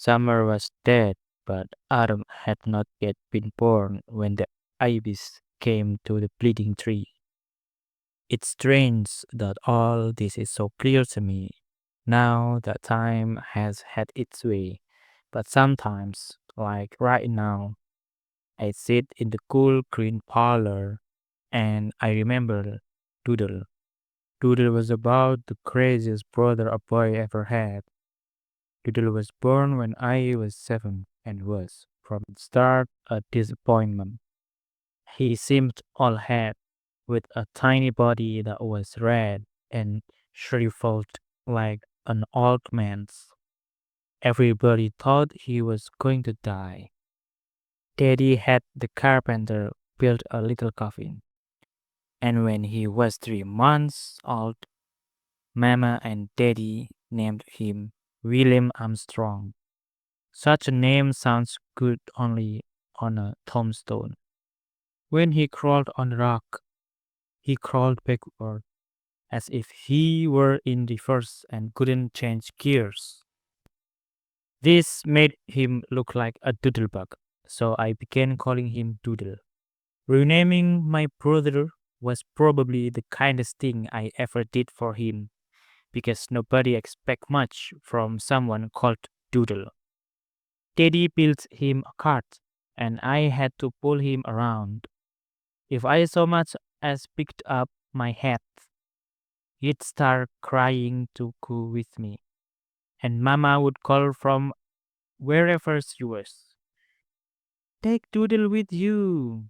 Summer was dead, but autumn had not yet been born when the ibis came to the bleeding tree. It's strange that all this is so clear to me, now that time has had its way. But sometimes, like right now, I sit in the cool green parlor and I remember Doodle. Doodle was about the craziest brother a boy ever had. Doodle was born when I was 7 and was, from the start, a disappointment. He seemed all head, with a tiny body that was red and shriveled like an old man's. Everybody thought he was going to die. Daddy had the carpenter build a little coffin, and when he was 3 months old, Mama and Daddy named him William Armstrong. Such a name sounds good only on a tombstone. When he crawled on the rock, he crawled backward as if he were in reverse and couldn't change gears. This made him look like a doodlebug, so I began calling him Doodle. Renaming my brother was probably the kindest thing I ever did for him because nobody expects much from someone called Doodle. Teddy built him a cart, and I had to pull him around. If I so much as picked up my hat, he'd start crying to go with me, and Mama would call from wherever she was. Take Doodle with you.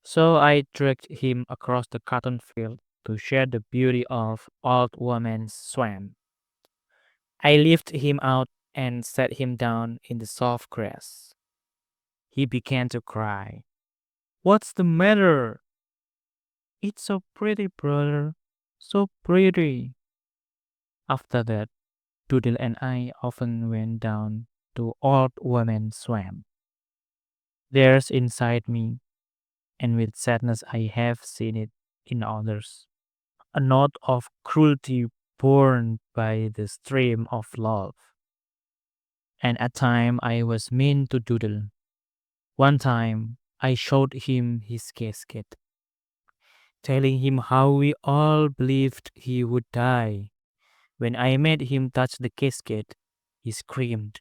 So I dragged him across the cotton field to share the beauty of Old Woman's Swamp. I lifted him out and set him down in the soft grass. He began to cry. What's the matter? It's so pretty, brother. So pretty. After that, Doodle and I often went down to Old Woman's Swamp. There's inside me, and with sadness I have seen it in others, a note of cruelty born by the stream of love. And at times I was mean to Doodle. One time I showed him his casket, telling him how we all believed he would die. When I made him touch the casket, he screamed.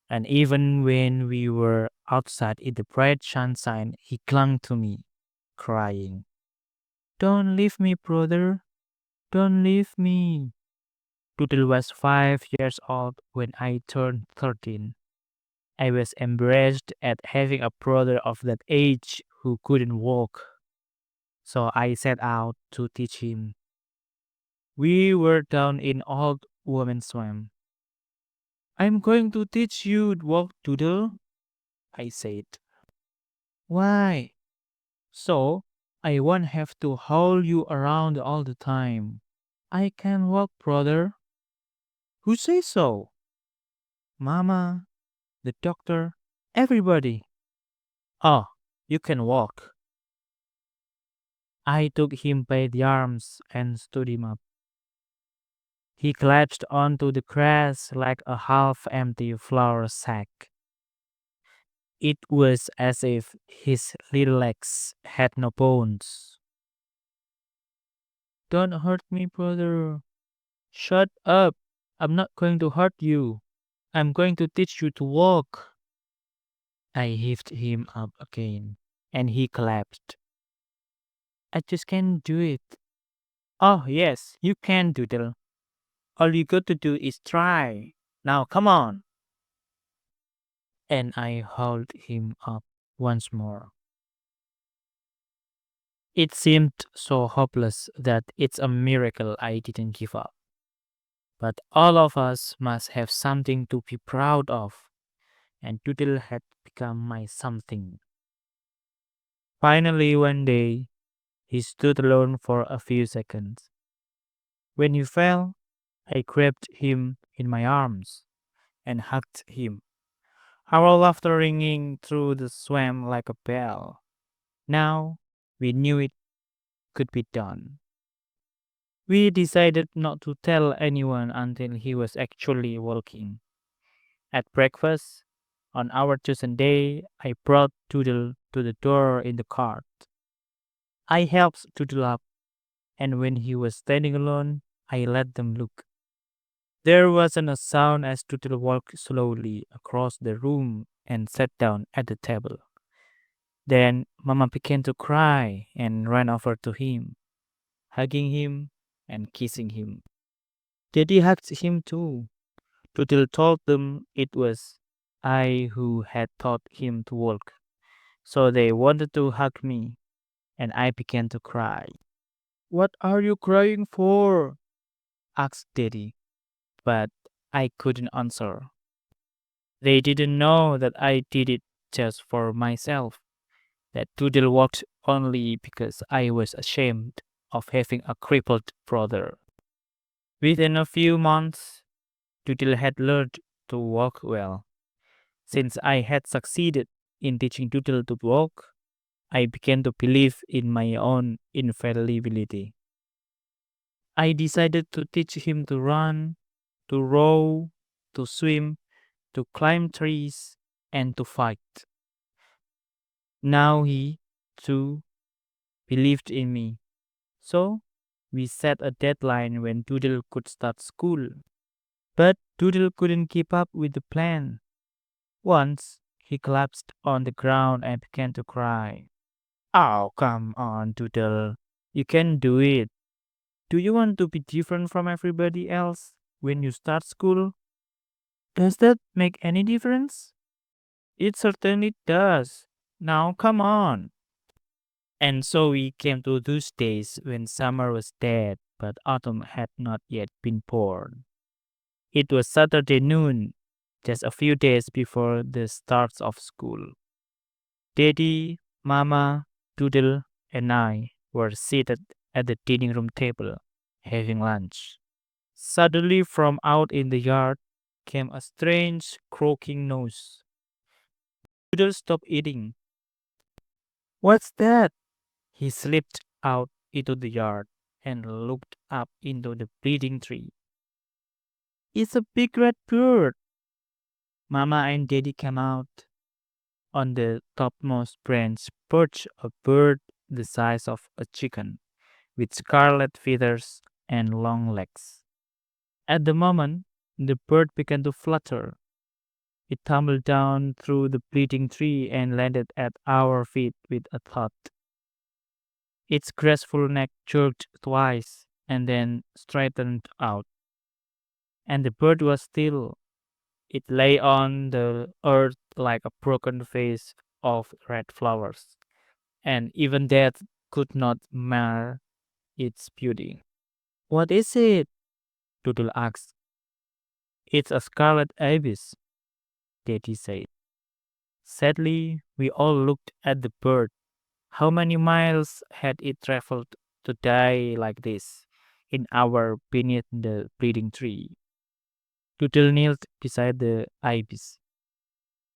And even when we were outside in the bright sunshine, he clung to me, crying, Don't leave me, brother. Don't leave me. Doodle was 5 years old when I turned 13. I was embarrassed at having a brother of that age who couldn't walk. So I set out to teach him. We were down in Old Woman's Swamp. I'm going to teach you to walk, Doodle, I said. Why? So I won't have to haul you around all the time. I can walk, brother. Who says so? Mama, the doctor, everybody. Oh, you can walk. I took him by the arms and stood him up. He collapsed onto the grass like a half empty flour sack. It was as if his little legs had no bones. Don't hurt me, brother. Shut up. I'm not going to hurt you. I'm going to teach you to walk. I heaved him up again, and he collapsed. I just can't do it. Oh, yes, you can, Doodle. All you got to do is try. Now, come on. And I hauled him up once more. It seemed so hopeless that it's a miracle I didn't give up. But all of us must have something to be proud of, and Doodle had become my something. Finally, one day, he stood alone for a few seconds. When he fell, I grabbed him in my arms and hugged him, our laughter ringing through the swamp like a bell. Now we knew it could be done. We decided not to tell anyone until he was actually walking. At breakfast, on our chosen day, I brought Doodle to the door in the cart. I helped Doodle up, and when he was standing alone, I let them look. There wasn't a sound as Doodle walked slowly across the room and sat down at the table. Then Mama began to cry and ran over to him, hugging him and kissing him. Daddy hugged him too. Doodle told them it was I who had taught him to walk. So they wanted to hug me, and I began to cry. What are you crying for? Asked Daddy, but I couldn't answer. They didn't know that I did it just for myself, that Doodle walked only because I was ashamed of having a crippled brother. Within a few months, Doodle had learned to walk well. Since I had succeeded in teaching Doodle to walk, I began to believe in my own infallibility. I decided to teach him to run, to row, to swim, to climb trees, and to fight. Now he, too, believed in me. So, we set a deadline when Doodle could start school. But Doodle couldn't keep up with the plan. Once, he collapsed on the ground and began to cry. Oh, come on, Doodle. You can do it. Do you want to be different from everybody else when you start school? Does that make any difference? It certainly does. Now, come on. And so we came to those days when summer was dead, but autumn had not yet been born. It was Saturday noon, just a few days before the start of school. Daddy, Mama, Doodle, and I were seated at the dining room table, having lunch. Suddenly, from out in the yard came a strange croaking noise. Doodle stopped eating. What's that? He slipped out into the yard and looked up into the bleeding tree. It's a big red bird. Mama and Daddy came out. On the topmost branch perched a bird the size of a chicken, with scarlet feathers and long legs. At the moment, the bird began to flutter. It tumbled down through the bleeding tree and landed at our feet with a thud. Its graceful neck jerked twice and then straightened out, and the bird was still. It lay on the earth like a broken vase of red flowers, and even death could not mar its beauty. What is it? Doodle asked. It's a scarlet ibis, Daddy said. Sadly, we all looked at the bird. How many miles had it traveled to die like this, in our beneath the bleeding tree? Doodle knelt beside the ibis.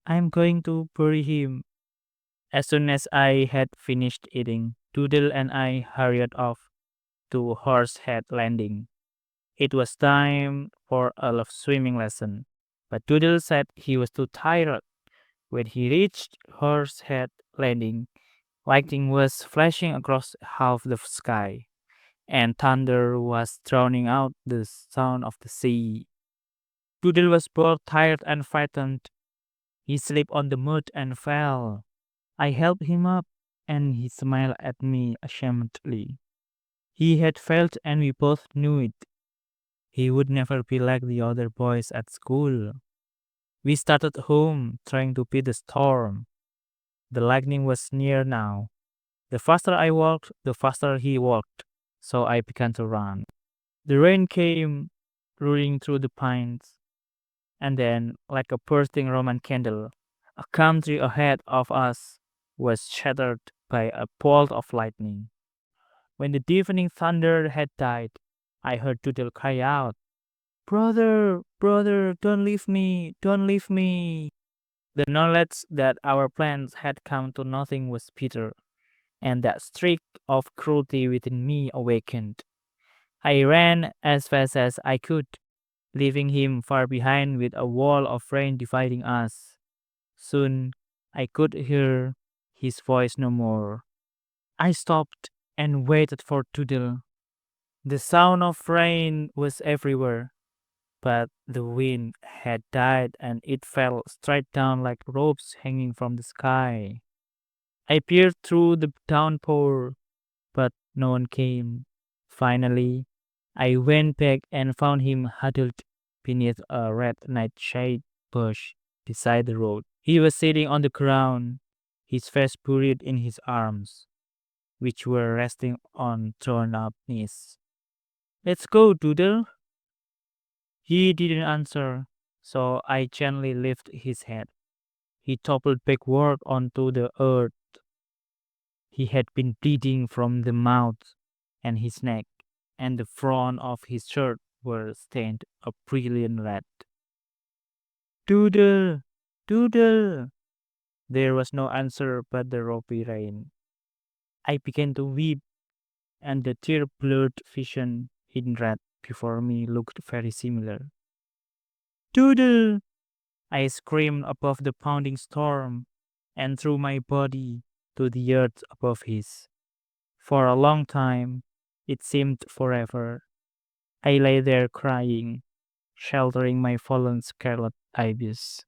I'm going to bury him. As soon as I had finished eating, Doodle and I hurried off to Horsehead Landing. It was time for a swimming lesson, but Doodle said he was too tired. When he reached Horsehead Landing, lightning was flashing across half the sky, and thunder was drowning out the sound of the sea. Doodle was both tired and frightened. He slipped on the mud and fell. I helped him up, and he smiled at me ashamedly. He had failed, and we both knew it. He would never be like the other boys at school. We started home, trying to beat the storm. The lightning was near now. The faster I walked, the faster he walked, so I began to run. The rain came, roaring through the pines, and then, like a bursting Roman candle, a country ahead of us was shattered by a bolt of lightning. When the deafening thunder had died, I heard Doodle cry out, Brother, brother, don't leave me, don't leave me. The knowledge that our plans had come to nothing was bitter, and that streak of cruelty within me awakened. I ran as fast as I could. leaving him far behind with a wall of rain dividing us. Soon I could hear his voice no more. I stopped and waited for Toodle. The sound of rain was everywhere, but the wind had died and it fell straight down like ropes hanging from the sky. I peered through the downpour, but no one came. Finally, I went back and found him huddled beneath a red nightshade bush beside the road. He was sitting on the ground, his face buried in his arms, which were resting on torn up knees. Let's go, Doodle. He didn't answer, so I gently lifted his head. He toppled backward onto the earth. He had been bleeding from the mouth and his neck, and the front of his shirt were stained a brilliant red. Doodle! Doodle! There was no answer but the ropey rain. I began to weep, and the tear blurred vision in red before me looked very similar. Doodle! I screamed above the pounding storm and threw my body to the earth above his. For a long time, it seemed forever, I lay there crying, sheltering my fallen Scarlet Ibis.